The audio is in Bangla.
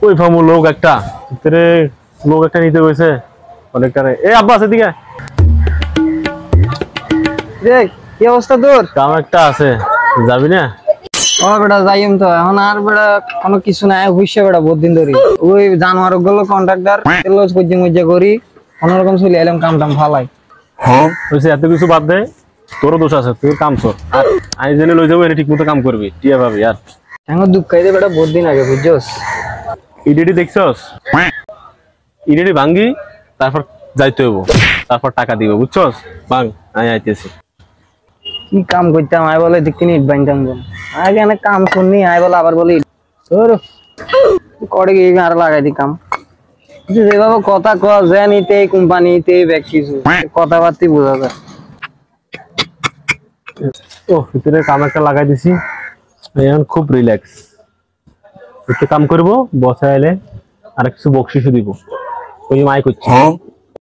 ওই ফামু লোক একটা ভিতরে লোক একটা নিতে হয়েছে অনেকটারে। এ আব্বাস এদিকে রে কি অবস্থা তোর? কাম একটা আছে, যাবি না? ও বেটা যাইম তো এখন আর বেটা কোনো কিছু নাই হইছে বেটা বহুত দিন ধরে ওই জানোয়ার গুলো কন্ট্রাক্টর লজ কোচিং মজ্জা করি কোনরকম চলে এলাম কাম টাম ফালাই। হ্যাঁ হইছে, এত কিছু বাদ দে, তোরও দোষ আছে, তুই কাম কর। আর আমি জেনে লই যাবো, এনে ঠিক মতো কাম করবি, টিয়া ভাবি। আর এখন দুঃখ খাইতে বেটা বহুত দিন আগে বুঝছস। ইডেটি দেখছস, ইডেটি ভাঙ্গি তারপর যাইতে হইব, তারপর টাকা দিব, বুঝছস? ভাঙ, আমি আইতেছি। কি কাম করতাম আই বলে দেখিনি ইট বাইনতাম বল আগে অনেক কাম শুননি আই বলে আবার বলি তোর করে গিয়ে আর লাগাই দি কাম যেভাবে কথা ক জানিতে কোম্পানিতে ব্যাক কিছু কথাবার্তি বোঝা যায়। ও ভিতরে কাম একটা লাগাই দিছি, এখন খুব রিল্যাক্স। একটু কাম করবো, বসে আইলে আর কিছু বকশিসও দিব, ওই মাই করছি।